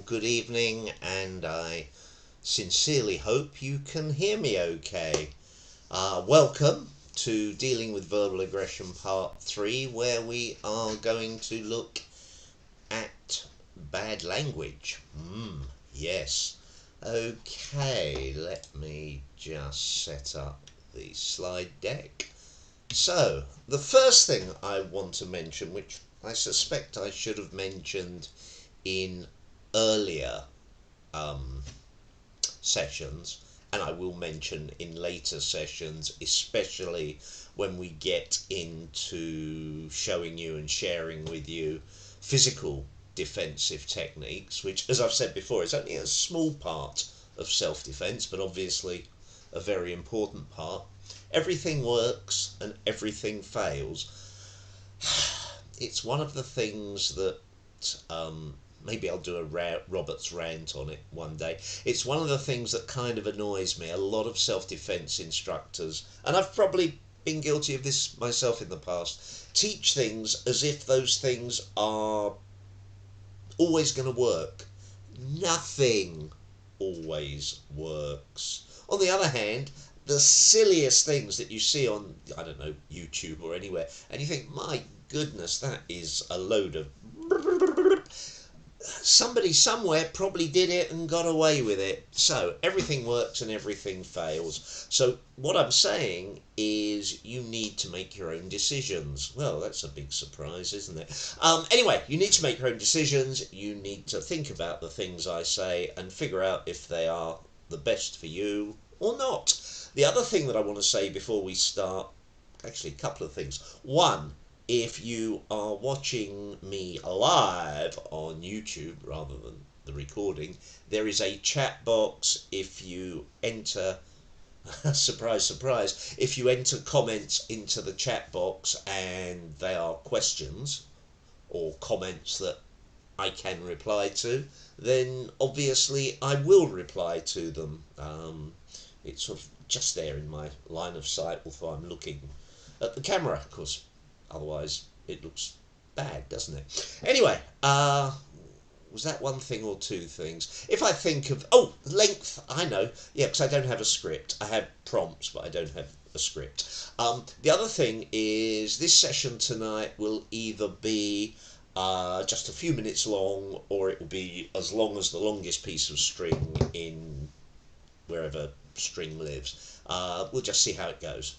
good evening, and I sincerely hope you can hear me okay. Welcome to Dealing with Verbal Aggression Part 3, where we are going to look at bad language. Yes. Okay, let me just set up the slide deck. So, the first thing I want to mention, which I suspect I should have mentioned in earlier sessions, and I will mention in later sessions, especially when we get into showing you and sharing with you physical defensive techniques, which, as I've said before, is only a small part of self-defense, but obviously a very important part. Everything works and everything fails. It's one of the things that maybe I'll do a Robert's rant on it one day. It's one of the things that kind of annoys me. A lot of self-defense instructors, and I've probably been guilty of this myself in the past, teach things as if those things are always going to work. Nothing always works. On the other hand, the silliest things that you see on, I don't know, YouTube or anywhere, and you think, my goodness, that is a load of... Somebody somewhere probably did it and got away with it. So everything works and everything fails. So what I'm saying is you need to make your own decisions. Well, that's a big surprise, isn't it? Anyway, you need to make your own decisions. You need to think about the things I say and figure out if they are the best for you or not. The other thing that I want to say before we start, actually a couple of things. One, if you are watching me live on YouTube rather than the recording, there is a chat box. If you enter, surprise, surprise, if you enter comments into the chat box and they are questions or comments that I can reply to, then obviously I will reply to them. It's sort of just there in my line of sight, although I'm looking at the camera, of course. Otherwise, it looks bad, doesn't it? Anyway, was that one thing or two things? If I think of... Oh, length, I know. Yeah, because I don't have a script. I have prompts, but I don't have a script. The other thing is this session tonight will either be just a few minutes long, or it will be as long as the longest piece of string in wherever string lives. We'll just see how it goes.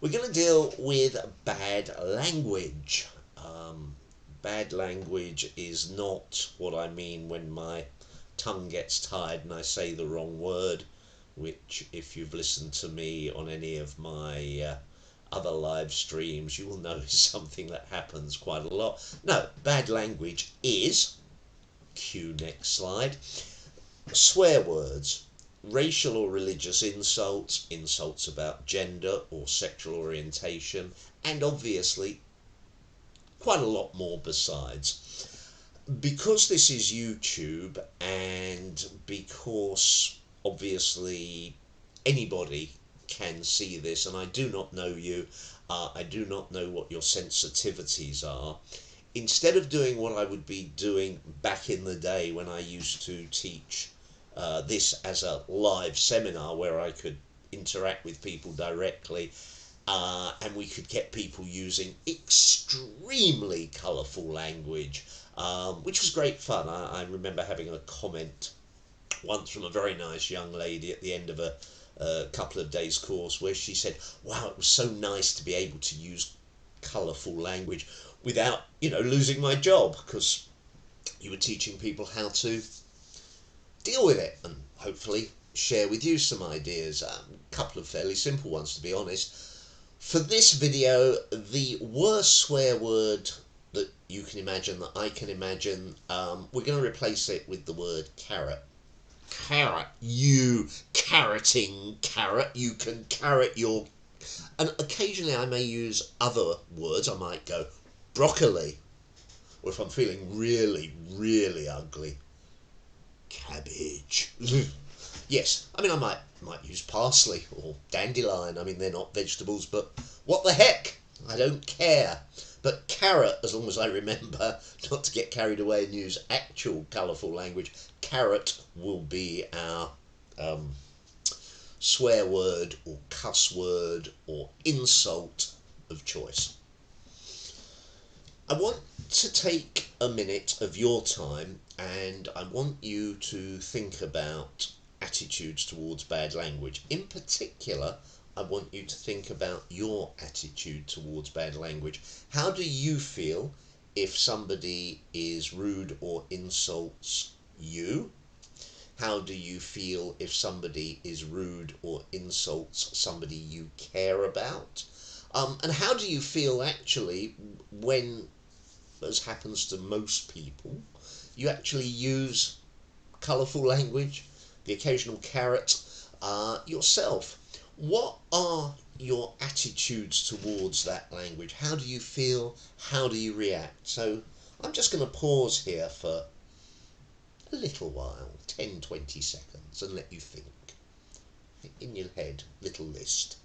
We're going to deal with bad language. Bad language is not what I mean when my tongue gets tired and I say the wrong word, which, if you've listened to me on any of my other live streams, you will know is something that happens quite a lot. No, bad language is, cue next slide, swear words. Racial or religious insults, insults about gender or sexual orientation, and obviously quite a lot more besides. Because this is YouTube, and because obviously anybody can see this, and I do not know you, I do not know what your sensitivities are, instead of doing what I would be doing back in the day when I used to teach this as a live seminar where I could interact with people directly, and we could get people using extremely colourful language, which was great fun. I remember having a comment once from a very nice young lady at the end of a couple of days course where she said, wow, it was so nice to be able to use colourful language without, losing my job, because you were teaching people how to deal with it and hopefully share with you some ideas. A couple of fairly simple ones, to be honest. For this video, the worst swear word that you can imagine, that I can imagine, we're going to replace it with the word carrot. Carrot. You carroting carrot. You can carrot your... And occasionally I may use other words. I might go broccoli. Or if I'm feeling really, really ugly, cabbage. Yes, I mean, I might use parsley or dandelion. I mean, they're not vegetables, but what the heck? I don't care. But carrot, as long as I remember not to get carried away and use actual colourful language, carrot will be our swear word or cuss word or insult of choice. I want to take a minute of your time and I want you to think about attitudes towards bad language. In particular, I want you to think about your attitude towards bad language. How do you feel if somebody is rude or insults you? How do you feel if somebody is rude or insults somebody you care about? And how do you feel actually when, as happens to most people, you actually use colourful language, the occasional carrot, yourself? What are your attitudes towards that language? How do you feel? How do you react? So I'm just going to pause here for a little while, 10-20 seconds, and let you think. In your head, little list.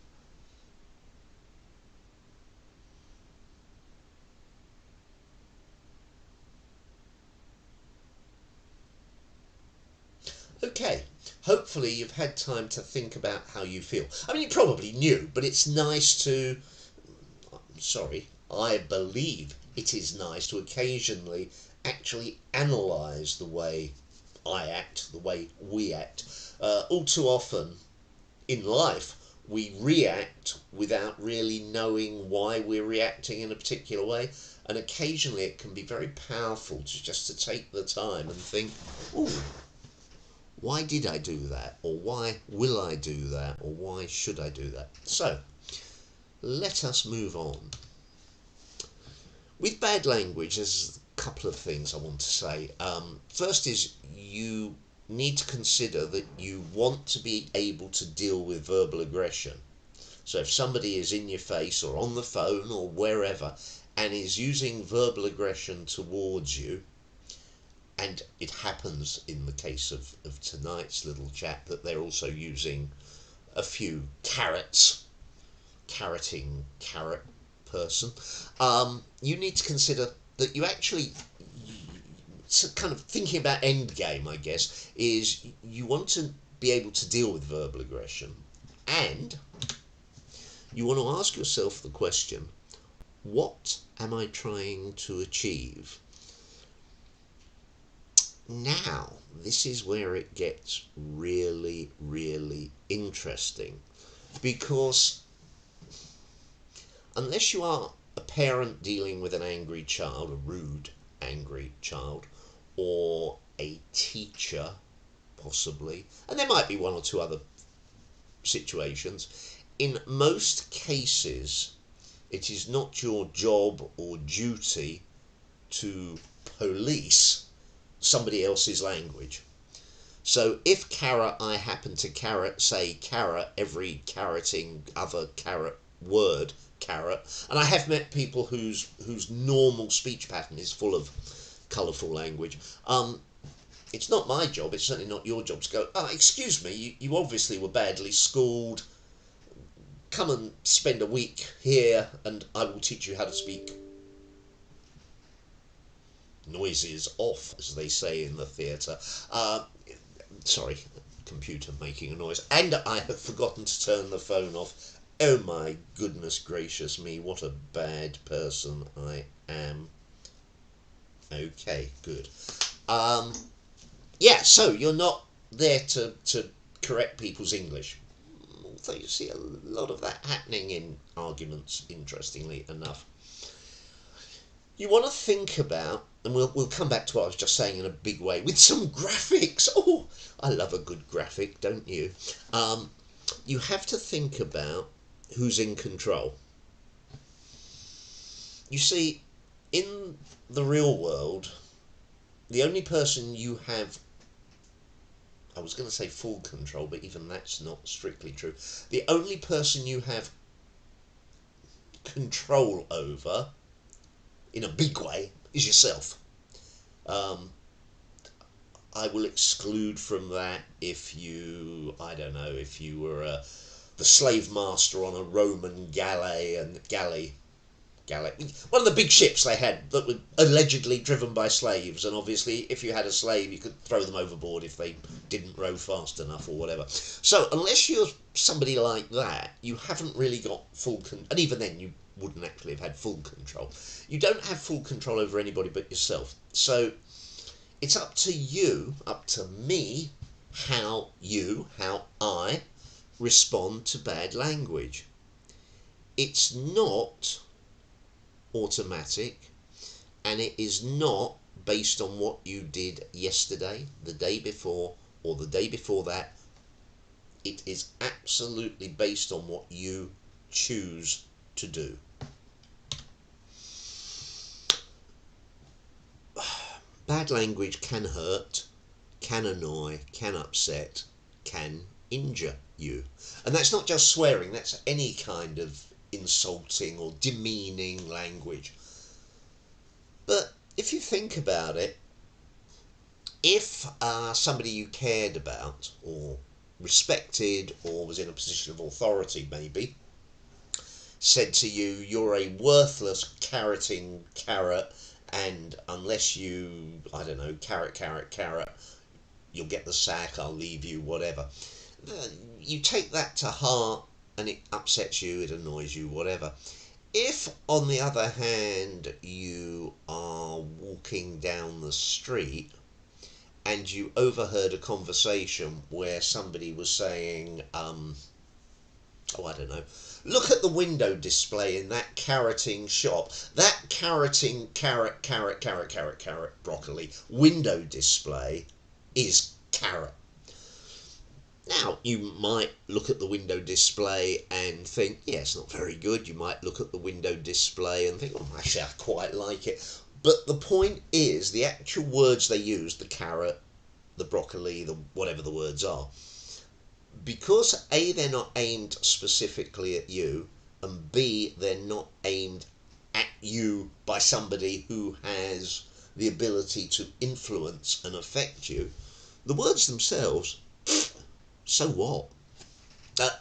Okay, hopefully you've had time to think about how you feel. I mean, you probably knew, but it's nice to, I believe it is nice to occasionally actually analyse the way I act, the way we act. All too often in life, we react without really knowing why we're reacting in a particular way, and occasionally it can be very powerful just to take the time and think, ooh, why did I do that? Or why will I do that? Or why should I do that? So, let us move on. With bad language, there's a couple of things I want to say. First is you need to consider that you want to be able to deal with verbal aggression. So if somebody is in your face or on the phone or wherever and is using verbal aggression towards you, and it happens in the case of tonight's little chat that they're also using a few carroting carrot person, you need to consider that you actually, so kind of thinking about end game, I guess, is you want to be able to deal with verbal aggression, and you want to ask yourself the question, what am I trying to achieve? Now, this is where it gets really, really interesting, because unless you are a parent dealing with an angry child, a rude, angry child, or a teacher, possibly, and there might be one or two other situations, in most cases, it is not your job or duty to police somebody else's language. So if carrot, I happen to say carrot every carroting other carrot word, carrot, and I have met people whose normal speech pattern is full of colourful language. It's not my job, it's certainly not your job to go, excuse me, you obviously were badly schooled, come and spend a week here and I will teach you how to speak noises off, as they say in the theatre. Sorry, computer making a noise. And I have forgotten to turn the phone off. Oh my goodness gracious me, what a bad person I am. Okay, good. Yeah, so you're not there to correct people's English. Although you see a lot of that happening in arguments, interestingly enough. You want to think about, and we'll come back to what I was just saying in a big way, with some graphics. Oh, I love a good graphic, don't you? You have to think about who's in control. You see, in the real world, the only person you have, I was going to say full control, but even that's not strictly true. The only person you have control over, in a big way, is yourself. I will exclude from that if you, I don't know, if you were the slave master on a Roman galley one of the big ships they had that were allegedly driven by slaves, and obviously if you had a slave you could throw them overboard if they didn't row fast enough or whatever. So unless you're somebody like that, you haven't really got and even then you wouldn't actually have had full control. You don't have full control over anybody but yourself. So it's up to you, up to me, how I respond to bad language. It's not automatic, and it is not based on what you did yesterday, the day before, or the day before that. It is absolutely based on what you choose to do. Bad language can hurt, can annoy, can upset, can injure you. And that's not just swearing, that's any kind of insulting or demeaning language. But if you think about it, if somebody you cared about or respected or was in a position of authority maybe said to you, you're a worthless carroting carrot, and unless you, I don't know, carrot, you'll get the sack, I'll leave you, whatever. You take that to heart and it upsets you, it annoys you, whatever. If, on the other hand, you are walking down the street and you overheard a conversation where somebody was saying, I don't know, look at the window display in that carroting shop. That carroting carrot, broccoli window display is carrot. Now, you might look at the window display and think, yeah, it's not very good. You might look at the window display and think, oh, actually, I quite like it. But the point is, the actual words they use, the carrot, the broccoli, the whatever the words are, because A, they're not aimed specifically at you, and B, they're not aimed at you by somebody who has the ability to influence and affect you, the words themselves, so what?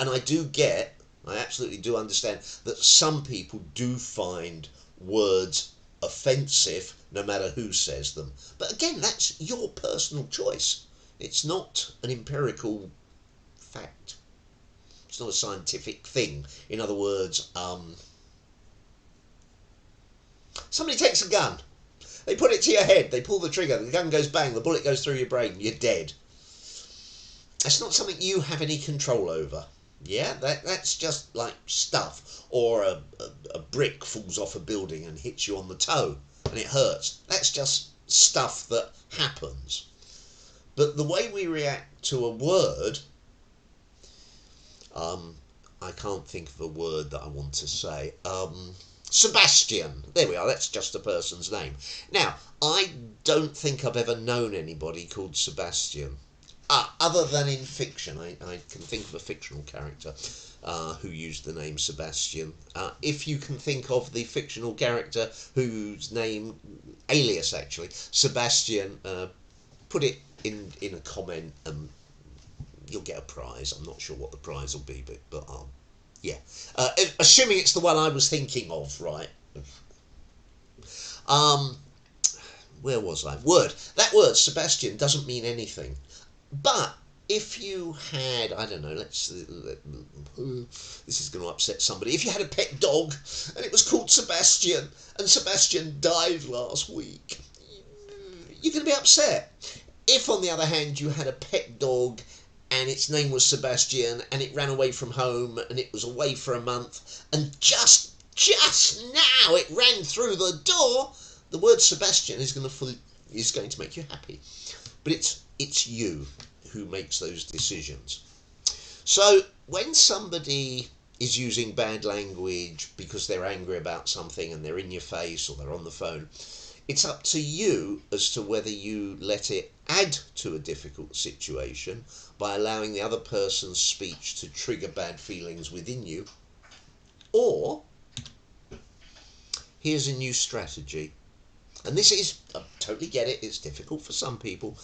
And I absolutely do understand that some people do find words offensive no matter who says them. But again, that's your personal choice. It's not an empirical fact. It's not a scientific thing. In other words, somebody takes a gun, they put it to your head, they pull the trigger, the gun goes bang, the bullet goes through your brain, you're dead. That's not something you have any control over. Yeah, that's just like stuff. Or a brick falls off a building and hits you on the toe and it hurts. That's just stuff that happens. But the way we react to a word, I can't think of a word that I want to say. Sebastian. There we are, that's just a person's name. Now, I don't think I've ever known anybody called Sebastian. Other than in fiction. I can think of a fictional character who used the name Sebastian. If you can think of the fictional character whose name, alias actually, Sebastian, put it in a comment and you'll get a prize. I'm not sure what the prize will be, but yeah. Assuming it's the one I was thinking of, right? Where was I? That word, Sebastian, doesn't mean anything. But if you had, I don't know, this is going to upset somebody. If you had a pet dog and it was called Sebastian and Sebastian died last week, you're going to be upset. If, on the other hand, you had a pet dog and its name was Sebastian and it ran away from home and it was away for a month and just now it ran through the door, the word Sebastian is going to make you happy. But it's you who makes those decisions. So when somebody is using bad language because they're angry about something and they're in your face or they're on the phone, it's up to you as to whether you let it add to a difficult situation by allowing the other person's speech to trigger bad feelings within you, or here's a new strategy. And this is, I totally get it, it's difficult for some people.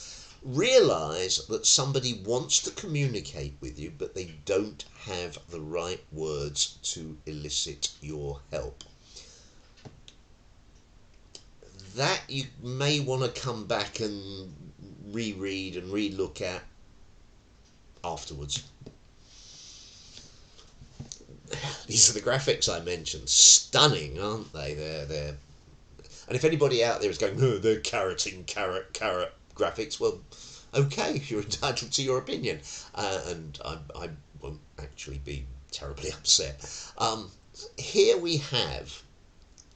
Realise that somebody wants to communicate with you, but they don't have the right words to elicit your help. that you may want to come back and reread and relook at afterwards. These are the graphics I mentioned. Stunning, aren't they? They're and if anybody out there is going, oh, they're carrot graphics, well, okay, you're entitled to your opinion, and I won't actually be terribly upset. Here we have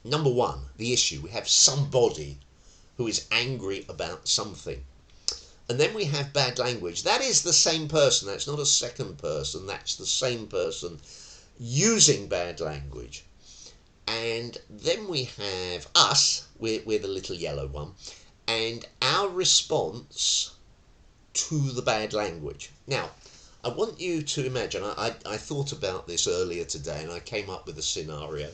number one, the issue. We have somebody who is angry about something. And then we have bad language. That is the same person. That's not a second person. That's the same person using bad language. And then we have us, we're the little yellow one, and our response to the bad language. Now, I want you to imagine, I thought about this earlier today and I came up with a scenario.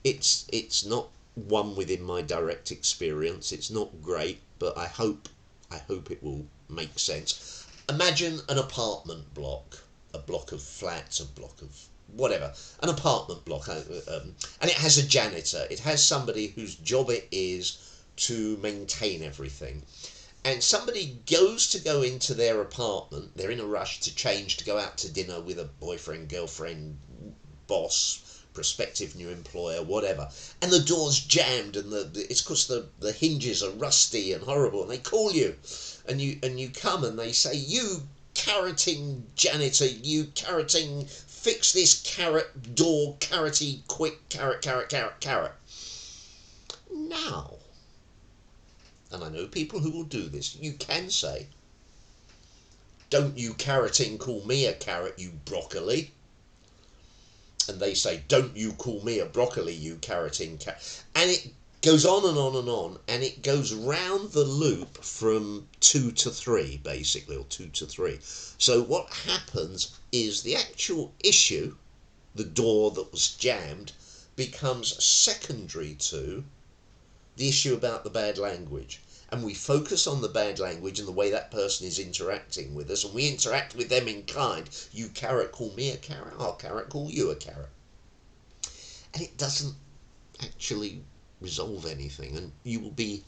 It's not one within my direct experience. It's not great, but I hope it will make sense. Imagine an apartment block, a block of flats, a block of whatever, an apartment block, and it has a janitor. It has somebody whose job it is to maintain everything. And somebody goes to go into their apartment. They're in a rush to change, to go out to dinner with a boyfriend, girlfriend, boss, prospective new employer, whatever. And the door's jammed, and it's because the hinges are rusty and horrible. And they call you, and you come, and they say, "You carroting janitor, you carroting, fix this carrot door, carroty, quick, carrot." Now, and I know people who will do this, you can say, "Don't you carroting call me a carrot, you broccoli." And they say, "Don't you call me a broccoli, you carroting carrot." And it goes on and on and on, and it goes round the loop from 2 to 3, basically, or 2 to 3. So what happens is the actual issue, the door that was jammed, becomes secondary to the issue about the bad language. And we focus on the bad language and the way that person is interacting with us, and we interact with them in kind. "You carrot call me a carrot, I'll carrot call you a carrot." And it doesn't actually resolve anything, and you will be,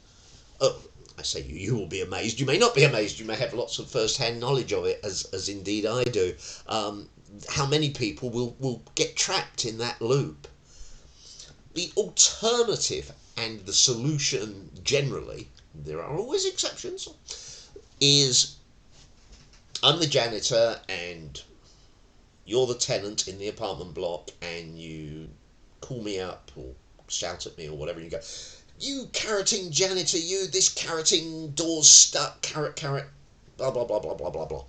I say you will be amazed. You may not be amazed. You may have lots of first-hand knowledge of it, as indeed I do. How many people will get trapped in that loop? The alternative and the solution generally, there are always exceptions, is I'm the janitor and you're the tenant in the apartment block, and you call me up or shout at me or whatever, and you go, "You carroting janitor, you, this carroting door's stuck, carrot, blah, blah, blah, blah, blah, blah, blah."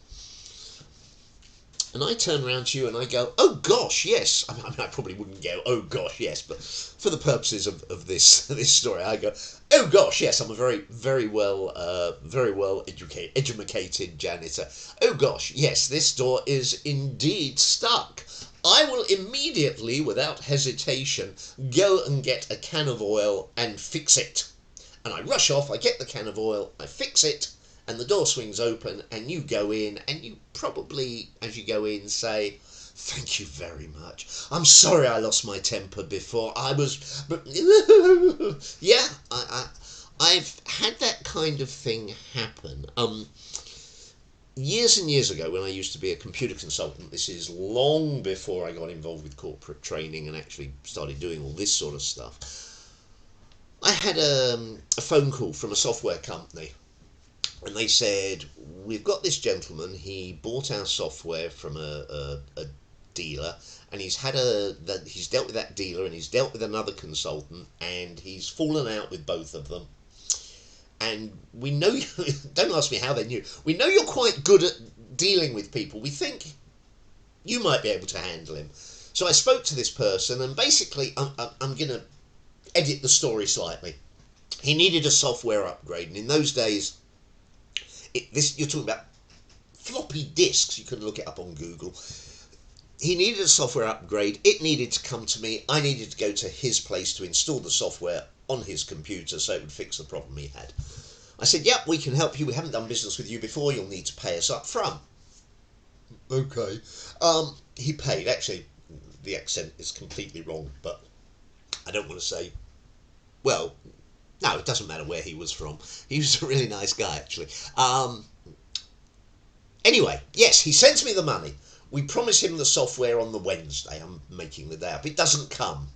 And I turn around to you and I go, "Oh gosh, yes." I mean, I probably wouldn't go, "Oh gosh, yes," but for the purposes of this story, I go, "Oh gosh, yes, I'm a very well educated janitor. Oh gosh, yes, this door is indeed stuck. I will immediately, without hesitation, go and get a can of oil and fix it." And I rush off, I get the can of oil, I fix it, and the door swings open, and you go in, and you probably, as you go in, say, "Thank you very much. I'm sorry I lost my temper before. I was..." But yeah, I've had that kind of thing happen. Years and years ago, when I used to be a computer consultant, this is long before I got involved with corporate training and actually started doing all this sort of stuff, I had a phone call from a software company. And they said, "We've got this gentleman, he bought our software from a dealer, and he's dealt with that dealer, and he's dealt with another consultant, and he's fallen out with both of them. And we know," don't ask me how they knew, "we know you're quite good at dealing with people. We think you might be able to handle him." So I spoke to this person, and basically, I'm going to edit the story slightly. He needed a software upgrade, and in those days, you're talking about floppy disks. You can look it up on Google. He needed a software upgrade. It needed to come to me. I needed to go to his place to install the software on his computer so it would fix the problem he had. I said, "Yep, we can help you. We haven't done business with you before. You'll need to pay us up front." Okay. He paid. Actually, the accent is completely wrong, but I don't want to say, well, No, it doesn't matter where he was from. He was a really nice guy, actually. Anyway, yes, he sends me the money. We promise him the software on the Wednesday. I'm making the day up. It doesn't come.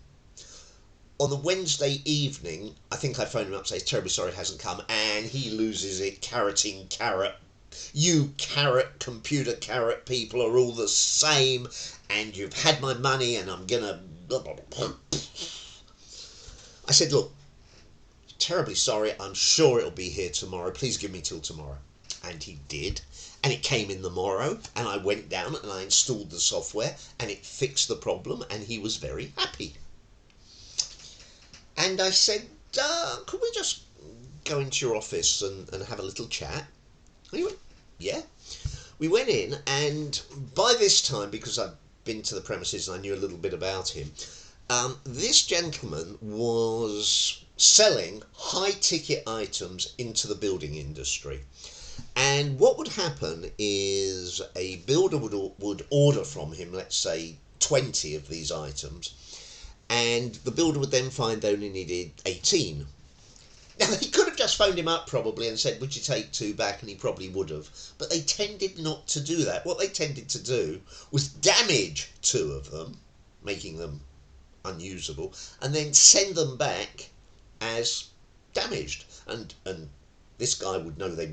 On the Wednesday evening, I think I phoned him up and say, terribly sorry it hasn't come, and he loses it, carroting carrot. You carrot, computer carrot people are all the same, and you've had my money, and I'm gonna... I said, look, terribly sorry, I'm sure it'll be here tomorrow. Please give me till tomorrow. And he did. And it came in the morrow, and I went down and I installed the software, and it fixed the problem, and he was very happy. And I said, could we just go into your office and have a little chat? And he went, yeah. We went in, and by this time, because I'd been to the premises and I knew a little bit about him, this gentleman was selling high-ticket items into the building industry. And what would happen is a builder would order from him, let's say, 20 of these items, and the builder would then find they only needed 18. Now, he could have just phoned him up probably and said, would you take 2 back? And he probably would have. But they tended not to do that. What they tended to do was damage 2 of them, making them unusable, and then send them back as damaged. And this guy would know they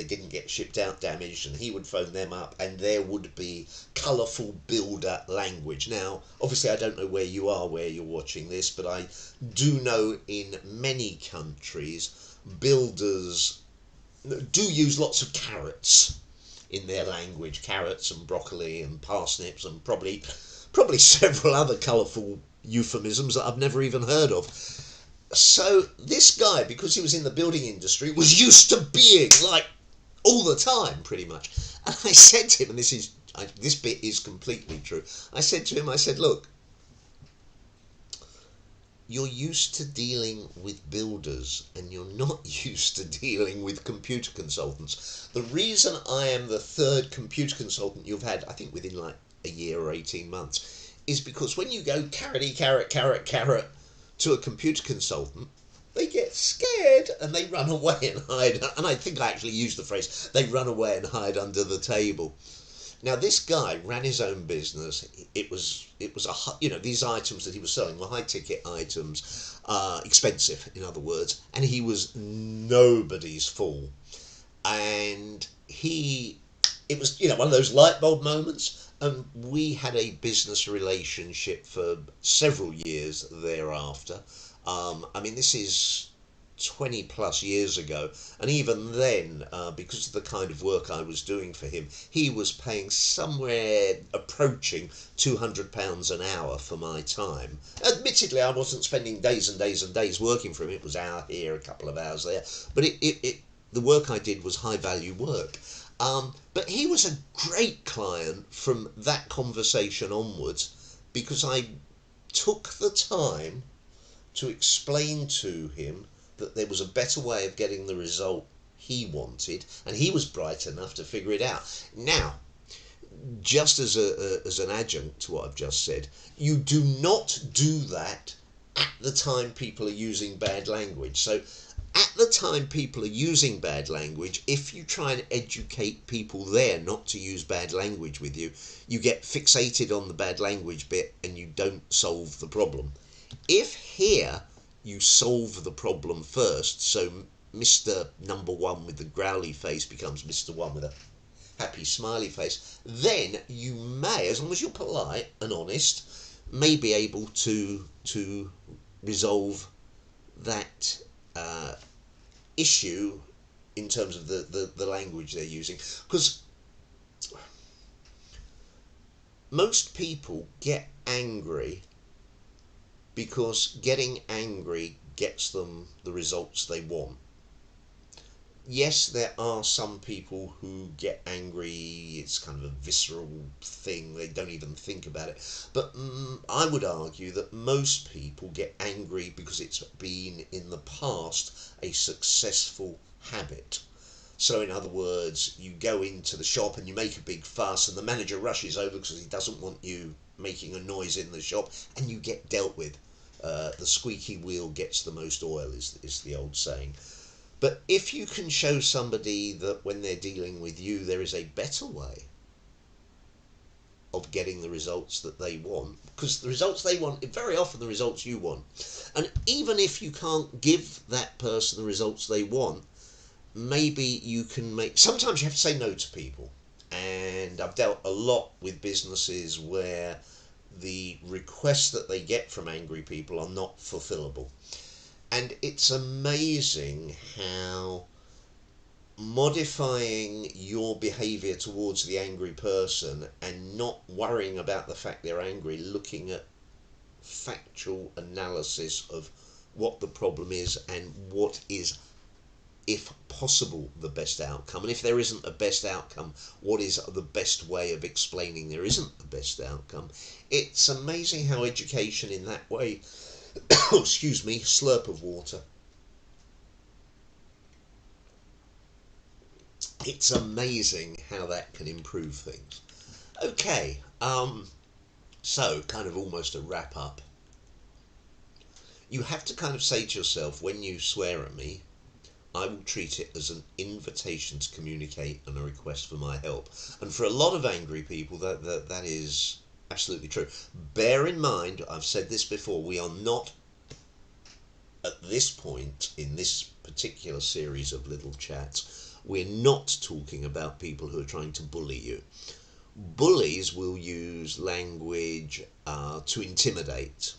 didn't get shipped out damaged, and he would phone them up, and there would be colourful builder language. Now, obviously I don't know where you are, where you're watching this, but I do know in many countries builders do use lots of carrots in their language, carrots and broccoli and parsnips and probably several other colourful euphemisms that I've never even heard of. So this guy, because he was in the building industry, was used to being like all the time, pretty much. And I said to him, and this bit is completely true, I said to him, look, you're used to dealing with builders and you're not used to dealing with computer consultants. The reason I am the 3rd computer consultant you've had, I think within like a year or 18 months, is because when you go carroty carrot, carrot, carrot to a computer consultant, they get scared and they run away and hide. And I think I actually used the phrase, they run away and hide under the table. Now, this guy ran his own business. It was these items that he was selling were high-ticket items, expensive, in other words, and he was nobody's fool. And it was, one of those light bulb moments, and we had a business relationship for several years thereafter. This is 20 plus years ago, and even then, because of the kind of work I was doing for him, he was paying somewhere approaching £200 an hour for my time. Admittedly, I wasn't spending days and days and days working for him. It was an hour here, a couple of hours there, but the work I did was high value work. But he was a great client from that conversation onwards, because I took the time to explain to him that there was a better way of getting the result he wanted, and he was bright enough to figure it out. Now, just as an adjunct to what I've just said, you do not do that at the time people are using bad language. So at the time people are using bad language, if you try and educate people there not to use bad language with you, you get fixated on the bad language bit and you don't solve the problem. If here you solve the problem first, so Mr. Number 1 with the growly face becomes Mr. 1 with a happy smiley face, then you may, as long as you're polite and honest, may be able to resolve that issue in terms of the language they're using. Because most people get angry because getting angry gets them the results they want. Yes, there are some people who get angry, it's kind of a visceral thing, they don't even think about it. But I would argue that most people get angry because it's been in the past a successful habit. So in other words, you go into the shop and you make a big fuss and the manager rushes over because he doesn't want you making a noise in the shop, and you get dealt with. The squeaky wheel gets the most oil is the old saying. But if you can show somebody that when they're dealing with you, there is a better way of getting the results that they want, because the results they want are very often the results you want. And even if you can't give that person the results they want, maybe you can make... Sometimes you have to say no to people. And I've dealt a lot with businesses where the requests that they get from angry people are not fulfillable. And it's amazing how modifying your behaviour towards the angry person and not worrying about the fact they're angry, looking at factual analysis of what the problem is and what is, if possible, the best outcome. And if there isn't a best outcome, what is the best way of explaining there isn't a best outcome? It's amazing how education in that way, excuse me, slurp of water. It's amazing how that can improve things. Okay, so kind of almost a wrap up. You have to kind of say to yourself, when you swear at me, I will treat it as an invitation to communicate and a request for my help. And for a lot of angry people, that is absolutely true. Bear in mind, I've said this before, we are not, at this point in this particular series of little chats, we're not talking about people who are trying to bully you. Bullies will use language to intimidate,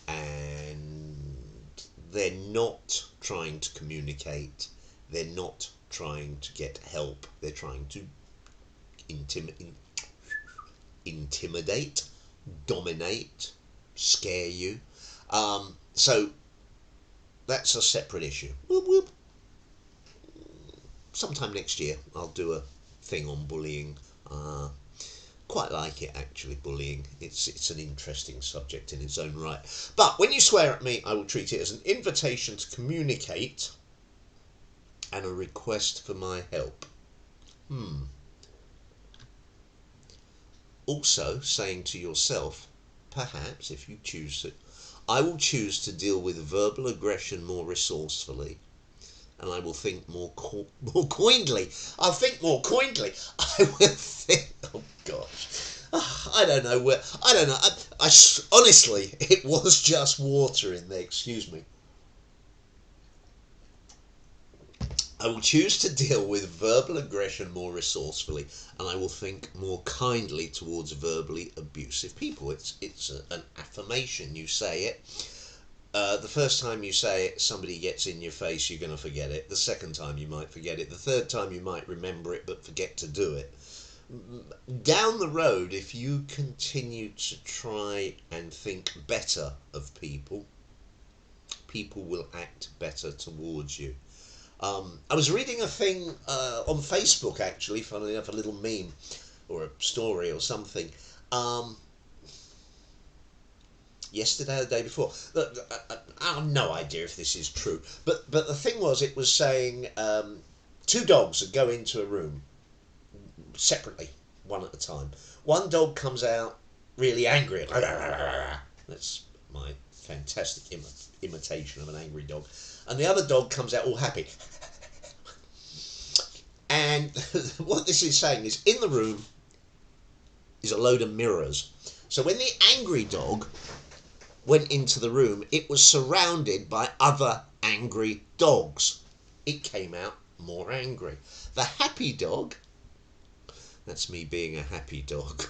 and they're not trying to communicate, they're not trying to get help, they're trying to intimidate, dominate, scare you. So that's a separate issue. Sometime next year I'll do a thing on bullying. Quite like it, actually, bullying. It's an interesting subject in its own right. But when you swear at me, I will treat it as an invitation to communicate and a request for my help. Also, saying to yourself, perhaps, if you choose to, I will choose to deal with verbal aggression more resourcefully, and I will think more coinedly. I'll think more coinedly. I will think... Oh, gosh. I don't know where... I don't know. Honestly, it was just water in there. Excuse me. I will choose to deal with verbal aggression more resourcefully, and I will think more kindly towards verbally abusive people. It's an affirmation. You say it. The first time you say it, somebody gets in your face, you're going to forget it. The second time you might forget it. The third time you might remember it but forget to do it. Down the road, if you continue to try and think better of people, people will act better towards you. I was reading a thing on Facebook, actually, funnily enough, a little meme or a story or something. Yesterday or the day before. I have no idea if this is true, but the thing was, it was saying two dogs that go into a room separately, one at a time. One dog comes out really angry. That's my fantastic imitation of an angry dog. And the other dog comes out all happy. And what this is saying is, in the room is a load of mirrors. So when the angry dog went into the room, it was surrounded by other angry dogs. It came out more angry. The happy dog, that's me being a happy dog,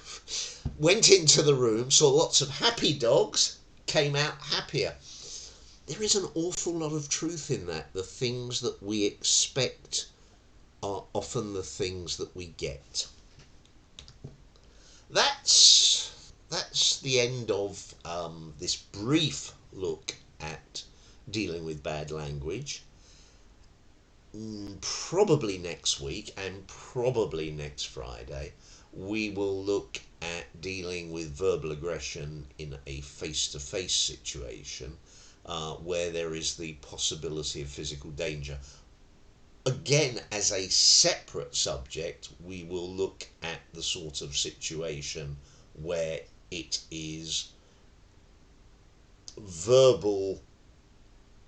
went into the room, saw lots of happy dogs, came out happier. There is an awful lot of truth in that. The things that we expect are often the things that we get. That's the end of this brief look at dealing with bad language. Probably next week and probably next Friday, we will look at dealing with verbal aggression in a face-to-face situation where there is the possibility of physical danger. Again, as a separate subject, we will look at the sort of situation where it is verbal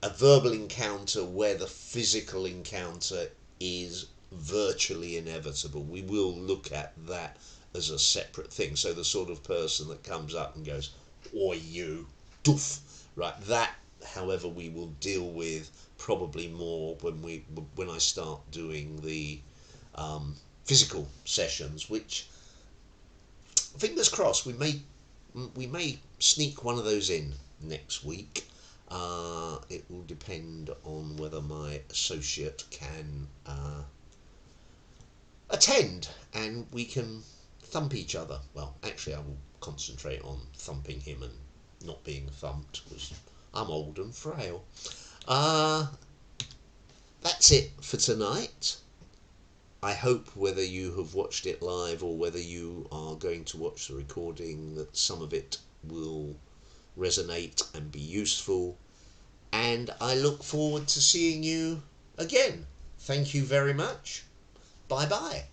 a verbal encounter where the physical encounter is virtually inevitable. We will look at that as a separate thing. So the sort of person that comes up and goes, "Oi, you, doof," right? That, however, we will deal with probably more when I start doing the physical sessions, which fingers crossed we may sneak one of those in next week. It will depend on whether my associate can attend and we can thump each other. Well, actually, I will concentrate on thumping him and not being thumped because I'm old and frail. That's it for tonight. I hope, whether you have watched it live or whether you are going to watch the recording, that some of it will resonate and be useful. And I look forward to seeing you again. Thank you very much. Bye bye.